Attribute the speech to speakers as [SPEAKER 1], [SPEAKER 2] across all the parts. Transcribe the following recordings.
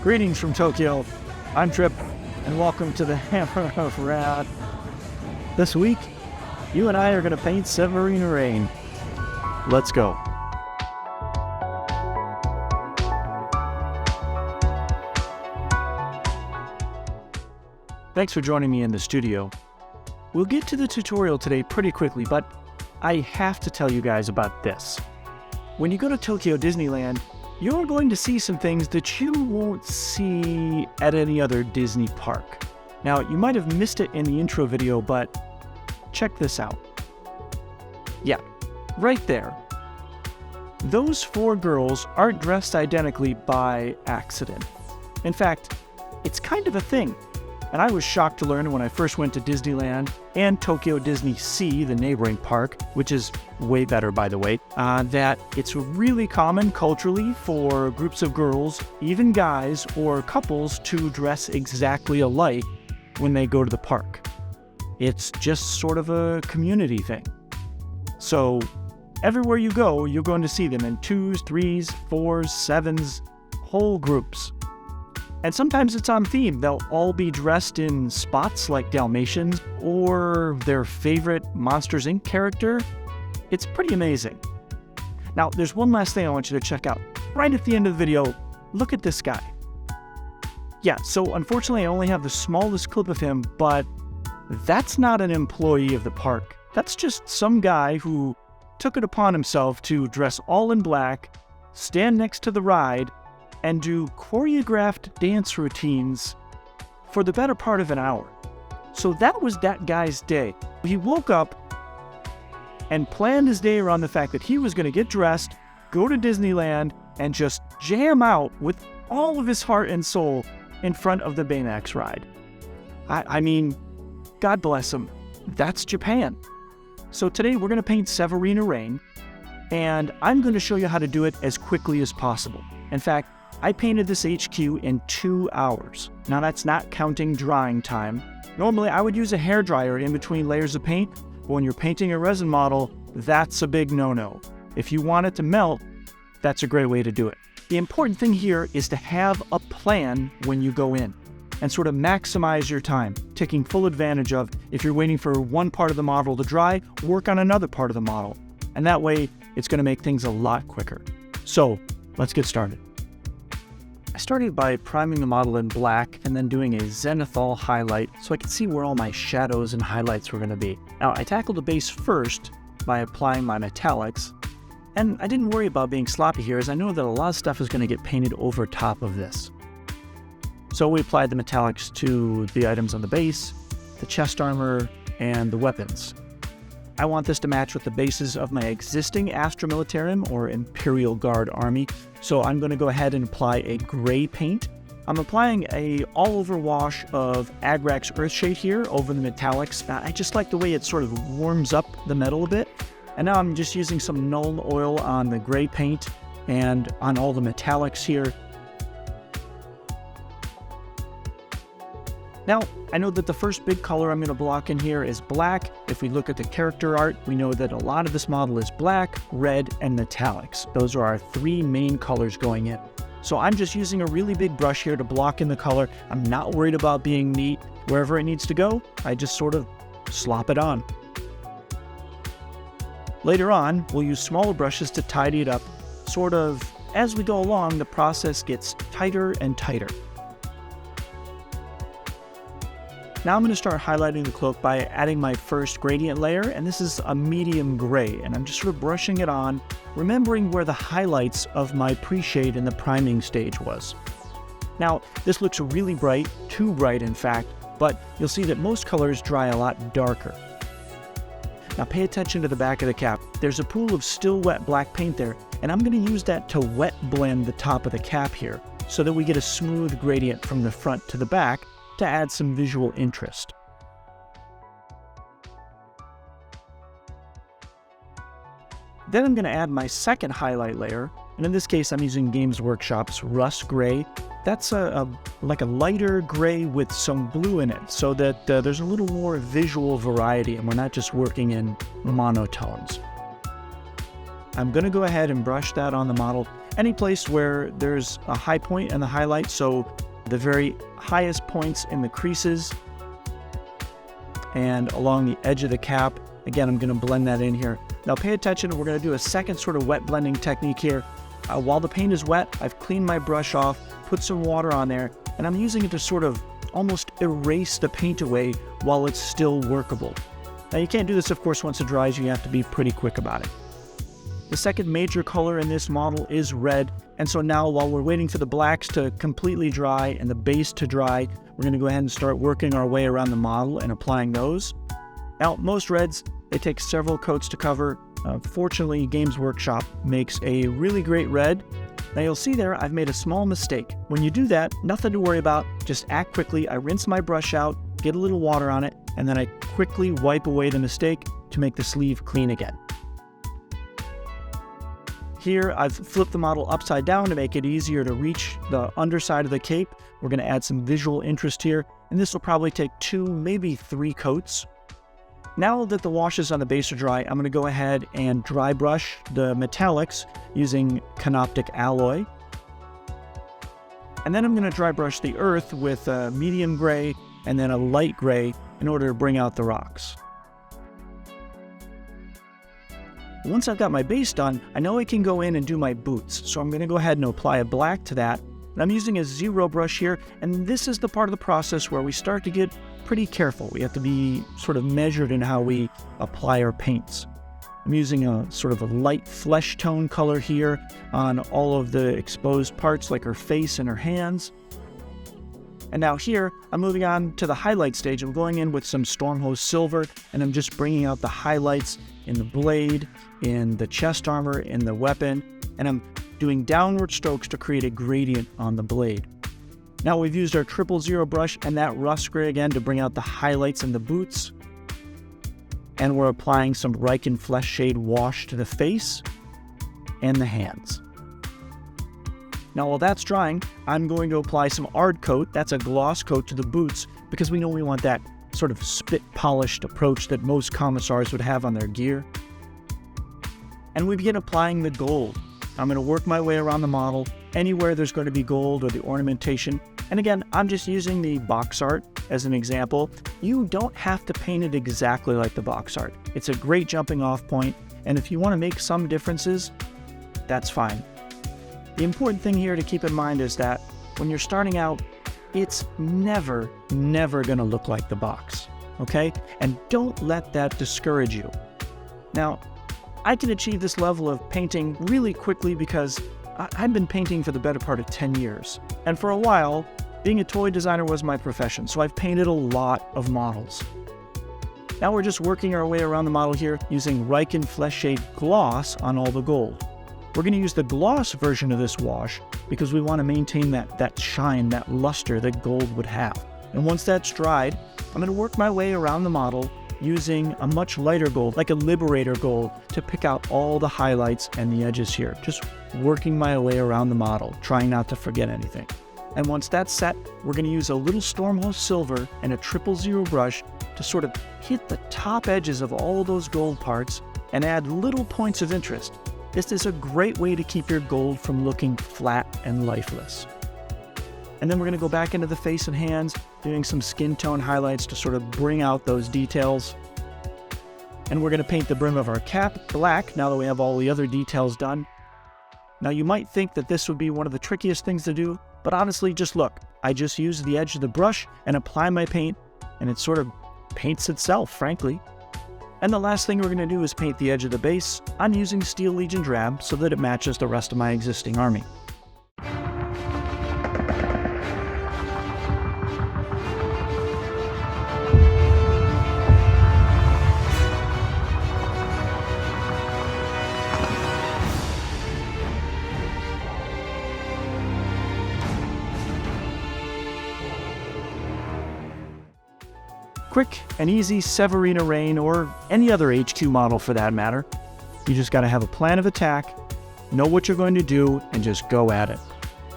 [SPEAKER 1] Greetings from Tokyo. I'm Trip, and welcome to the Hammer of Rad. This week, you and I are going to paint Submarine Rain. Let's go. Thanks for joining me in the studio. We'll get to the tutorial today pretty quickly, but I have to tell you guys about this. When you go to Tokyo Disneyland, you're going to see some things that you won't see at any other Disney park. Now, you might have missed it in the intro video, but check this out. Yeah, right there. Those four girls aren't dressed identically by accident. In fact, it's kind of a thing. And I was shocked to learn when I first went to Disneyland and Tokyo Disney Sea, the neighboring park, which is way better, by the way, that it's really common culturally for groups of girls, even guys or couples, to dress exactly alike when they go to the park. It's just sort of a community thing. So everywhere you go, you're going to see them in 2s, 3s, 4s, 7s, whole groups. And sometimes it's on theme. They'll all be dressed in spots like Dalmatians or their favorite Monsters, Inc. character. It's pretty amazing. Now, there's one last thing I want you to check out. Right at the end of the video, look at this guy. Yeah, so unfortunately I only have the smallest clip of him, but that's not an employee of the park. That's just some guy who took it upon himself to dress all in black, stand next to the ride, and do choreographed dance routines for the better part of an hour. So that was that guy's day. He woke up and planned his day around the fact that he was going to get dressed, go to Disneyland, and just jam out with all of his heart and soul in front of the Baymax ride. I mean, God bless him. That's Japan. So today we're going to paint Submarine Rain, and I'm going to show you how to do it as quickly as possible. In fact, I painted this HQ in 2 hours. Now that's not counting drying time. Normally I would use a hairdryer in between layers of paint, but when you're painting a resin model, that's a big no-no. If you want it to melt, that's a great way to do it. The important thing here is to have a plan when you go in and sort of maximize your time, taking full advantage of, if you're waiting for one part of the model to dry, work on another part of the model. And that way, it's going to make things a lot quicker. So let's get started. I started by priming the model in black and then doing a zenithal highlight so I could see where all my shadows and highlights were going to be. Now, I tackled the base first by applying my metallics, and I didn't worry about being sloppy here as I know that a lot of stuff is going to get painted over top of this. So we applied the metallics to the items on the base, the chest armor, and the weapons. I want this to match with the bases of my existing Astra Militarum or Imperial Guard army, so I'm going to go ahead and apply a gray paint. I'm applying a all-over wash of Agrax Earthshade here over the metallics. I just like the way it sort of warms up the metal a bit. And now I'm just using some Nuln Oil on the gray paint and on all the metallics here. Now, I know that the first big color I'm going to block in here is black. If we look at the character art, we know that a lot of this model is black, red, and metallics. Those are our three main colors going in. So I'm just using a really big brush here to block in the color. I'm not worried about being neat. Wherever it needs to go, I just sort of slop it on. Later on, we'll use smaller brushes to tidy it up. Sort of, as we go along, the process gets tighter and tighter. Now I'm going to start highlighting the cloak by adding my first gradient layer, and this is a medium gray, and I'm just sort of brushing it on, remembering where the highlights of my pre-shade in the priming stage was. Now, this looks really bright, too bright in fact, but you'll see that most colors dry a lot darker. Now pay attention to the back of the cap. There's a pool of still wet black paint there, and I'm going to use that to wet blend the top of the cap here, so that we get a smooth gradient from the front to the back, to add some visual interest. Then I'm going to add my second highlight layer, and in this case I'm using Games Workshop's Rust Gray. That's like a lighter gray with some blue in it, so that there's a little more visual variety and we're not just working in monotones. I'm going to go ahead and brush that on the model, any place where there's a high point and the highlight, so the very highest points in the creases and along the edge of the cap. Again, I'm going to blend that in here. Now pay attention, we're going to do a second sort of wet blending technique here. While the paint is wet, I've cleaned my brush off, put some water on there, and I'm using it to sort of almost erase the paint away while it's still workable. Now you can't do this, of course, once it dries. You have to be pretty quick about it. The second major color in this model is red, and so now while we're waiting for the blacks to completely dry and the base to dry, we're going to go ahead and start working our way around the model and applying those. Now, most reds, they take several coats to cover. Fortunately, Games Workshop makes a really great red. Now you'll see there, I've made a small mistake. When you do that, nothing to worry about, just act quickly. I rinse my brush out, get a little water on it, and then I quickly wipe away the mistake to make the sleeve clean again. Here, I've flipped the model upside down to make it easier to reach the underside of the cape. We're going to add some visual interest here, and this will probably take 2, maybe 3 coats. Now that the washes on the base are dry, I'm going to go ahead and dry brush the metallics using Canoptic alloy. And then I'm going to dry brush the earth with a medium gray and then a light gray in order to bring out the rocks. Once I've got my base done, I know I can go in and do my boots. So I'm going to go ahead and apply a black to that. And I'm using a zero brush here, and this is the part of the process where we start to get pretty careful. We have to be sort of measured in how we apply our paints. I'm using a sort of a light flesh tone color here on all of the exposed parts like her face and her hands. And now here, I'm moving on to the highlight stage. I'm going in with some Stormhose Silver, and I'm just bringing out the highlights in the blade, in the chest armor, in the weapon, and I'm doing downward strokes to create a gradient on the blade. Now we've used our 000 brush and that rust gray again to bring out the highlights in the boots. And we're applying some Riken Flesh Shade wash to the face and the hands. Now while that's drying, I'm going to apply some Ard Coat, that's a gloss coat to the boots, because we know we want that sort of spit-polished approach that most commissars would have on their gear. And we begin applying the gold. I'm going to work my way around the model, anywhere there's going to be gold or the ornamentation. And again, I'm just using the box art as an example. You don't have to paint it exactly like the box art. It's a great jumping off point, and if you want to make some differences, that's fine. The important thing here to keep in mind is that when you're starting out, it's never going to look like the box, okay? And don't let that discourage you. Now, I can achieve this level of painting really quickly because I've been painting for the better part of 10 years. And for a while, being a toy designer was my profession, so I've painted a lot of models. Now we're just working our way around the model here using Riken Flesh Shade gloss on all the gold. We're going to use the gloss version of this wash because we want to maintain that shine, that luster that gold would have. And once that's dried, I'm going to work my way around the model using a much lighter gold, like a Liberator gold, to pick out all the highlights and the edges here. Just working my way around the model, trying not to forget anything. And once that's set, we're going to use a little Stormhose Silver and a 000 brush to sort of hit the top edges of all those gold parts and add little points of interest. This is a great way to keep your gold from looking flat and lifeless. And then we're going to go back into the face and hands, doing some skin tone highlights to sort of bring out those details. And we're going to paint the brim of our cap black now that we have all the other details done. Now you might think that this would be one of the trickiest things to do, but honestly, just look. I just use the edge of the brush and apply my paint, and it sort of paints itself, frankly. And the last thing we're going to do is paint the edge of the base. I'm using Steel Legion Drab so that it matches the rest of my existing army. Quick and easy Severina Rain, or any other HQ model for that matter. You just got to have a plan of attack, know what you're going to do, and just go at it.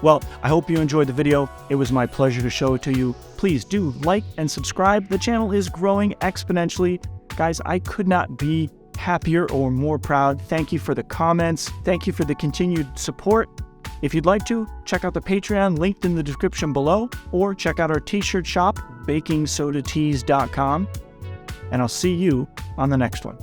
[SPEAKER 1] Well, I hope you enjoyed the video. It was my pleasure to show it to you. Please do like and subscribe. The channel is growing exponentially. Guys, I could not be happier or more proud. Thank you for the comments. Thank you for the continued support. If you'd like to, check out the Patreon linked in the description below, or check out our t-shirt shop, bakingsodatees.com, and I'll see you on the next one.